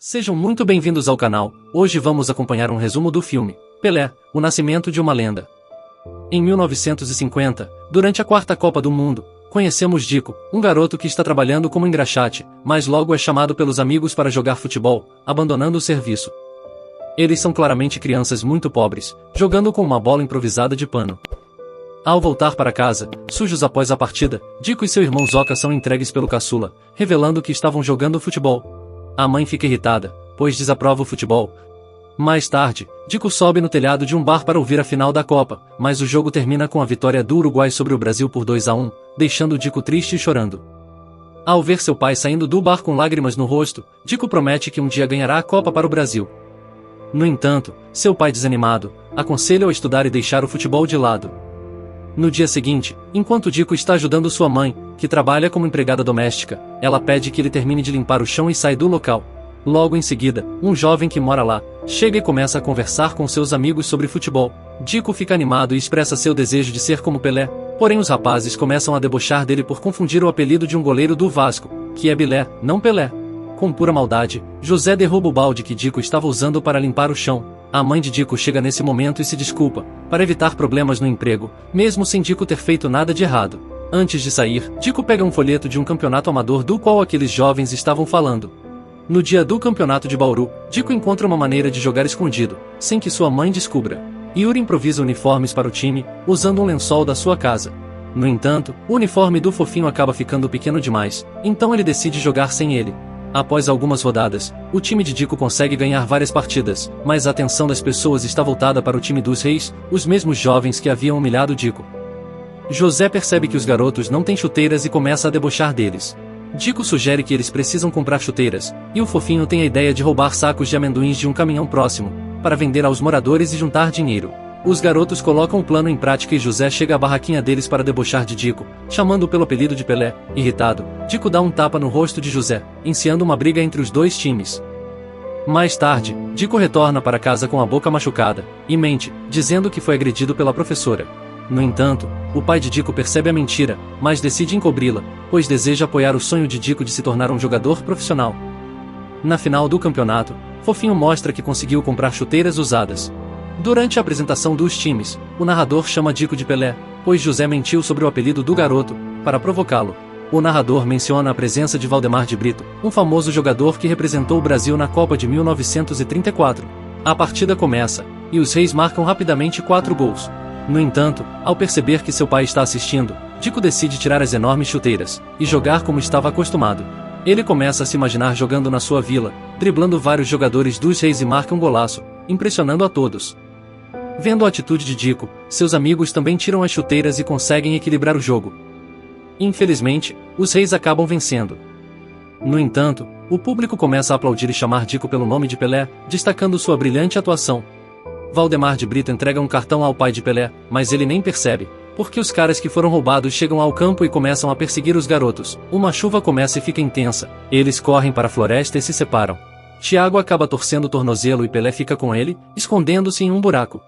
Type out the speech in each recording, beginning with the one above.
Sejam muito bem-vindos ao canal. Hoje vamos acompanhar um resumo do filme Pelé, o nascimento de uma lenda. Em 1950, durante a quarta Copa do Mundo, conhecemos Dico, um garoto que está trabalhando como engraxate, mas logo é chamado pelos amigos para jogar futebol, abandonando o serviço. Eles são claramente crianças muito pobres, jogando com uma bola improvisada de pano. Ao voltar para casa, sujos após a partida, Dico e seu irmão Zoca são entregues pelo caçula, revelando que estavam jogando futebol. A mãe fica irritada, pois desaprova o futebol. Mais tarde, Dico sobe no telhado de um bar para ouvir a final da Copa, mas o jogo termina com a vitória do Uruguai sobre o Brasil por 2-1, deixando Dico triste e chorando. Ao ver seu pai saindo do bar com lágrimas no rosto, Dico promete que um dia ganhará a Copa para o Brasil. No entanto, seu pai desanimado, aconselha-o a estudar e deixar o futebol de lado. No dia seguinte, enquanto Dico está ajudando sua mãe, que trabalha como empregada doméstica, ela pede que ele termine de limpar o chão e sai do local. Logo em seguida, um jovem que mora lá, chega e começa a conversar com seus amigos sobre futebol. Dico fica animado e expressa seu desejo de ser como Pelé, porém os rapazes começam a debochar dele por confundir o apelido de um goleiro do Vasco, que é Bilé, não Pelé. Com pura maldade, José derruba o balde que Dico estava usando para limpar o chão. A mãe de Dico chega nesse momento e se desculpa, para evitar problemas no emprego, mesmo sem Dico ter feito nada de errado. Antes de sair, Dico pega um folheto de um campeonato amador do qual aqueles jovens estavam falando. No dia do campeonato de Bauru, Dico encontra uma maneira de jogar escondido, sem que sua mãe descubra. Yuri improvisa uniformes para o time, usando um lençol da sua casa. No entanto, o uniforme do fofinho acaba ficando pequeno demais, então ele decide jogar sem ele. Após algumas rodadas, o time de Dico consegue ganhar várias partidas, mas a atenção das pessoas está voltada para o time dos reis, os mesmos jovens que haviam humilhado Dico. José percebe que os garotos não têm chuteiras e começa a debochar deles. Dico sugere que eles precisam comprar chuteiras, e o fofinho tem a ideia de roubar sacos de amendoins de um caminhão próximo, para vender aos moradores e juntar dinheiro. Os garotos colocam o plano em prática e José chega à barraquinha deles para debochar de Dico, chamando-o pelo apelido de Pelé. Irritado, Dico dá um tapa no rosto de José, iniciando uma briga entre os dois times. Mais tarde, Dico retorna para casa com a boca machucada, e mente, dizendo que foi agredido pela professora. No entanto, o pai de Dico percebe a mentira, mas decide encobri-la, pois deseja apoiar o sonho de Dico de se tornar um jogador profissional. Na final do campeonato, Fofinho mostra que conseguiu comprar chuteiras usadas. Durante a apresentação dos times, o narrador chama Dico de Pelé, pois José mentiu sobre o apelido do garoto, para provocá-lo. O narrador menciona a presença de Valdemar de Brito, um famoso jogador que representou o Brasil na Copa de 1934. A partida começa, e os reis marcam rapidamente 4 gols. No entanto, ao perceber que seu pai está assistindo, Dico decide tirar as enormes chuteiras, e jogar como estava acostumado. Ele começa a se imaginar jogando na sua vila, driblando vários jogadores dos reis e marca um golaço, impressionando a todos. Vendo a atitude de Dico, seus amigos também tiram as chuteiras e conseguem equilibrar o jogo. Infelizmente, os reis acabam vencendo. No entanto, o público começa a aplaudir e chamar Dico pelo nome de Pelé, destacando sua brilhante atuação. Valdemar de Brito entrega um cartão ao pai de Pelé, mas ele nem percebe, porque os caras que foram roubados chegam ao campo e começam a perseguir os garotos. Uma chuva começa e fica intensa, eles correm para a floresta e se separam. Thiago acaba torcendo o tornozelo e Pelé fica com ele, escondendo-se em um buraco.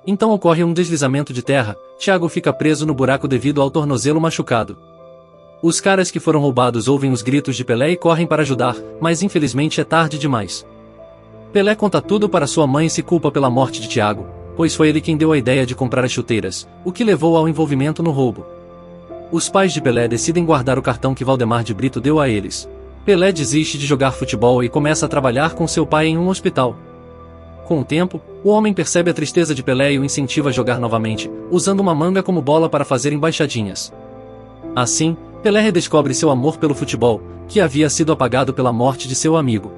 Então ocorre um deslizamento de terra, Thiago fica preso no buraco devido ao tornozelo machucado. Os caras que foram roubados ouvem os gritos de Pelé e correm para ajudar, mas infelizmente é tarde demais. Pelé conta tudo para sua mãe e se culpa pela morte de Thiago, pois foi ele quem deu a ideia de comprar as chuteiras, o que levou ao envolvimento no roubo. Os pais de Pelé decidem guardar o cartão que Valdemar de Brito deu a eles. Pelé desiste de jogar futebol e começa a trabalhar com seu pai em um hospital. Com o tempo, o homem percebe a tristeza de Pelé e o incentiva a jogar novamente, usando uma manga como bola para fazer embaixadinhas. Assim, Pelé redescobre seu amor pelo futebol, que havia sido apagado pela morte de seu amigo.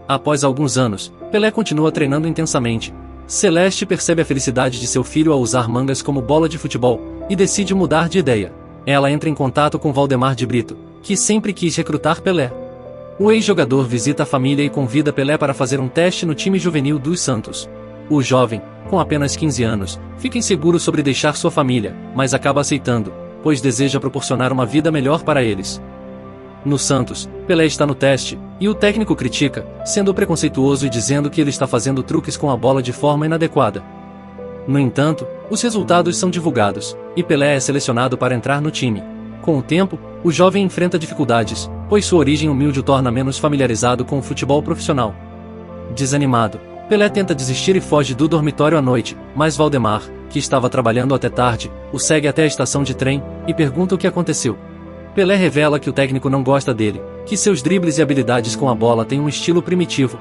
Após alguns anos, Pelé continua treinando intensamente. Celeste percebe a felicidade de seu filho ao usar mangas como bola de futebol, e decide mudar de ideia. Ela entra em contato com Valdemar de Brito, que sempre quis recrutar Pelé. O ex-jogador visita a família e convida Pelé para fazer um teste no time juvenil dos Santos. O jovem, com apenas 15 anos, fica inseguro sobre deixar sua família, mas acaba aceitando, pois deseja proporcionar uma vida melhor para eles. No Santos, Pelé está no teste, e o técnico critica, sendo preconceituoso e dizendo que ele está fazendo truques com a bola de forma inadequada. No entanto, os resultados são divulgados, e Pelé é selecionado para entrar no time. Com o tempo, o jovem enfrenta dificuldades, pois sua origem humilde o torna menos familiarizado com o futebol profissional. Desanimado, Pelé tenta desistir e foge do dormitório à noite, mas Valdemar, que estava trabalhando até tarde, o segue até a estação de trem e pergunta o que aconteceu. Pelé revela que o técnico não gosta dele, que seus dribles e habilidades com a bola têm um estilo primitivo.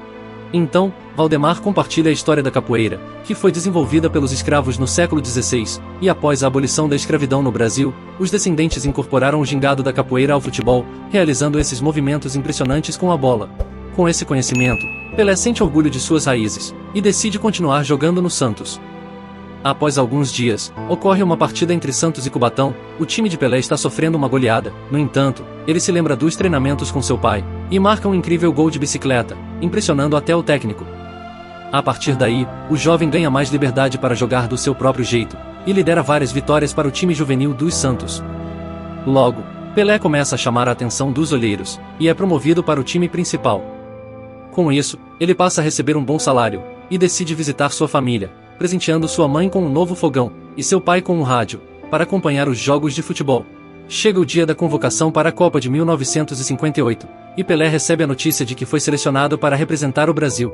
Então, Valdemar compartilha a história da capoeira, que foi desenvolvida pelos escravos no século XVI, e após a abolição da escravidão no Brasil, os descendentes incorporaram o gingado da capoeira ao futebol, realizando esses movimentos impressionantes com a bola. Com esse conhecimento, Pelé sente orgulho de suas raízes, e decide continuar jogando no Santos. Após alguns dias, ocorre uma partida entre Santos e Cubatão. O time de Pelé está sofrendo uma goleada. No entanto, ele se lembra dos treinamentos com seu pai, e marca um incrível gol de bicicleta, impressionando até o técnico. A partir daí, o jovem ganha mais liberdade para jogar do seu próprio jeito, e lidera várias vitórias para o time juvenil dos Santos. Logo, Pelé começa a chamar a atenção dos olheiros, e é promovido para o time principal. Com isso, ele passa a receber um bom salário, e decide visitar sua família, presenteando sua mãe com um novo fogão, e seu pai com um rádio, para acompanhar os jogos de futebol. Chega o dia da convocação para a Copa de 1958, e Pelé recebe a notícia de que foi selecionado para representar o Brasil.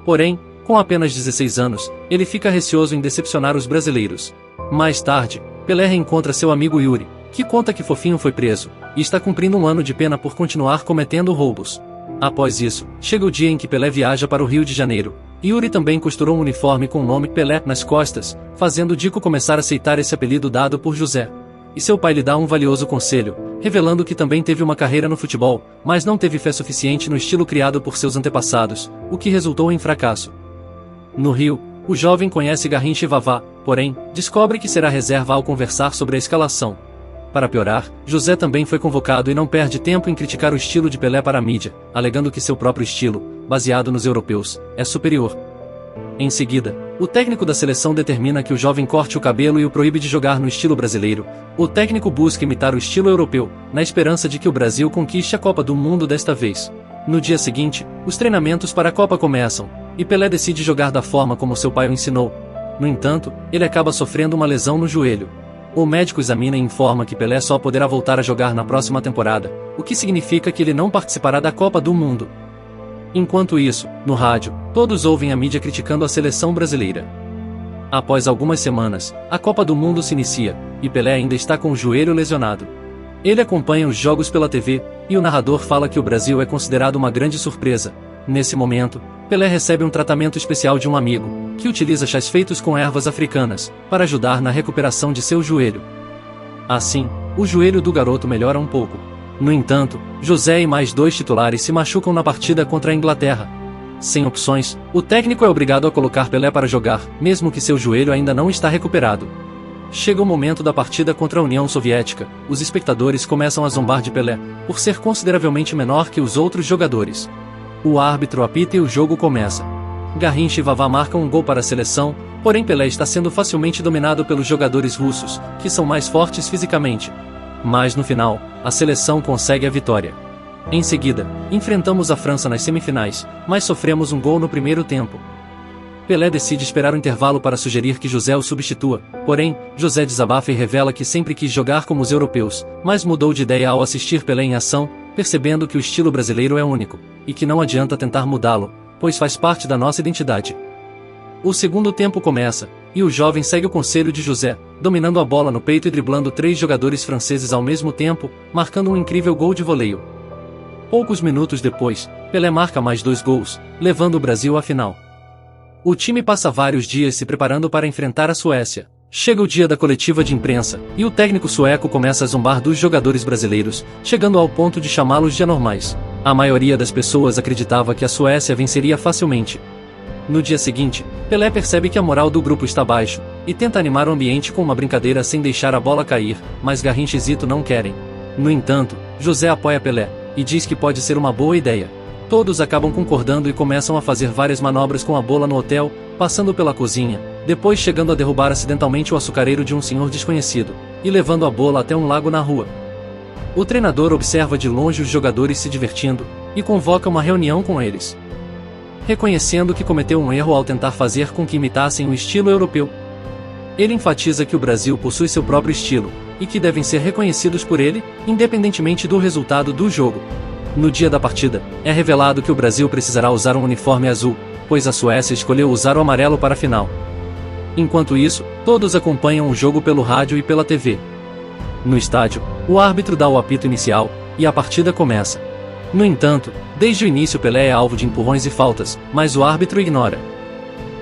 Porém, com apenas 16 anos, ele fica receoso em decepcionar os brasileiros. Mais tarde, Pelé reencontra seu amigo Yuri, que conta que Fofinho foi preso, e está cumprindo um ano de pena por continuar cometendo roubos. Após isso, chega o dia em que Pelé viaja para o Rio de Janeiro. Yuri também costurou um uniforme com o nome Pelé nas costas, fazendo Dico começar a aceitar esse apelido dado por José. E seu pai lhe dá um valioso conselho, revelando que também teve uma carreira no futebol, mas não teve fé suficiente no estilo criado por seus antepassados, o que resultou em fracasso. No Rio, o jovem conhece Garrincha e Vavá, porém, descobre que será reserva ao conversar sobre a escalação. Para piorar, José também foi convocado e não perde tempo em criticar o estilo de Pelé para a mídia, alegando que seu próprio estilo, baseado nos europeus, é superior. Em seguida, o técnico da seleção determina que o jovem corte o cabelo e o proíbe de jogar no estilo brasileiro. O técnico busca imitar o estilo europeu, na esperança de que o Brasil conquiste a Copa do Mundo desta vez. No dia seguinte, os treinamentos para a Copa começam, e Pelé decide jogar da forma como seu pai o ensinou. No entanto, ele acaba sofrendo uma lesão no joelho. O médico examina e informa que Pelé só poderá voltar a jogar na próxima temporada, o que significa que ele não participará da Copa do Mundo. Enquanto isso, no rádio, todos ouvem a mídia criticando a seleção brasileira. Após algumas semanas, a Copa do Mundo se inicia, e Pelé ainda está com o joelho lesionado. Ele acompanha os jogos pela TV, e o narrador fala que o Brasil é considerado uma grande surpresa. Nesse momento, Pelé recebe um tratamento especial de um amigo, que utiliza chás feitos com ervas africanas, para ajudar na recuperação de seu joelho. Assim, o joelho do garoto melhora um pouco. No entanto, José e mais 2 titulares se machucam na partida contra a Inglaterra. Sem opções, o técnico é obrigado a colocar Pelé para jogar, mesmo que seu joelho ainda não está recuperado. Chega o momento da partida contra a União Soviética. Os espectadores começam a zombar de Pelé, por ser consideravelmente menor que os outros jogadores. O árbitro apita e o jogo começa. Garrincha e Vavá marcam um gol para a seleção, porém Pelé está sendo facilmente dominado pelos jogadores russos, que são mais fortes fisicamente. Mas no final, a seleção consegue a vitória. Em seguida, enfrentamos a França nas semifinais, mas sofremos um gol no primeiro tempo. Pelé decide esperar o intervalo para sugerir que José o substitua, porém, José desabafa e revela que sempre quis jogar como os europeus, mas mudou de ideia ao assistir Pelé em ação, percebendo que o estilo brasileiro é único, e que não adianta tentar mudá-lo, pois faz parte da nossa identidade. O segundo tempo começa, e o jovem segue o conselho de José, dominando a bola no peito e driblando 3 jogadores franceses ao mesmo tempo, marcando um incrível gol de voleio. Poucos minutos depois, Pelé marca mais 2 gols, levando o Brasil à final. O time passa vários dias se preparando para enfrentar a Suécia. Chega o dia da coletiva de imprensa, e o técnico sueco começa a zombar dos jogadores brasileiros, chegando ao ponto de chamá-los de anormais. A maioria das pessoas acreditava que a Suécia venceria facilmente. No dia seguinte, Pelé percebe que a moral do grupo está baixa, e tenta animar o ambiente com uma brincadeira sem deixar a bola cair, mas Garrincha e Zito não querem. No entanto, José apoia Pelé, e diz que pode ser uma boa ideia. Todos acabam concordando e começam a fazer várias manobras com a bola no hotel, passando pela cozinha, depois chegando a derrubar acidentalmente o açucareiro de um senhor desconhecido, e levando a bola até um lago na rua. O treinador observa de longe os jogadores se divertindo, e convoca uma reunião com eles. Reconhecendo que cometeu um erro ao tentar fazer com que imitassem o estilo europeu. Ele enfatiza que o Brasil possui seu próprio estilo, e que devem ser reconhecidos por ele, independentemente do resultado do jogo. No dia da partida, é revelado que o Brasil precisará usar um uniforme azul, pois a Suécia escolheu usar o amarelo para a final. Enquanto isso, todos acompanham o jogo pelo rádio e pela TV. No estádio, o árbitro dá o apito inicial, e a partida começa. No entanto, desde o início Pelé é alvo de empurrões e faltas, mas o árbitro ignora.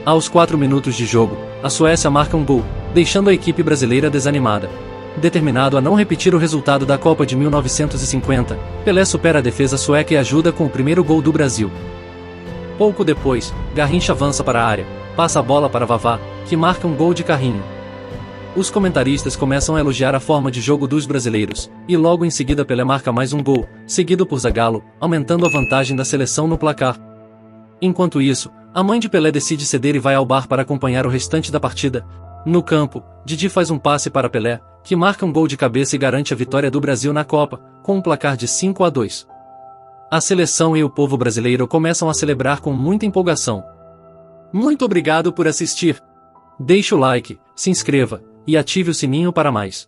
Aos 4 minutos de jogo, a Suécia marca um gol, deixando a equipe brasileira desanimada. Determinado a não repetir o resultado da Copa de 1950, Pelé supera a defesa sueca e ajuda com o primeiro gol do Brasil. Pouco depois, Garrincha avança para a área, passa a bola para Vavá, que marca um gol de carrinho. Os comentaristas começam a elogiar a forma de jogo dos brasileiros, e logo em seguida Pelé marca mais um gol, seguido por Zagallo, aumentando a vantagem da seleção no placar. Enquanto isso, a mãe de Pelé decide ceder e vai ao bar para acompanhar o restante da partida. No campo, Didi faz um passe para Pelé, que marca um gol de cabeça e garante a vitória do Brasil na Copa, com um placar de 5-2. A seleção e o povo brasileiro começam a celebrar com muita empolgação. Muito obrigado por assistir. Deixe o like, se inscreva e ative o sininho para mais.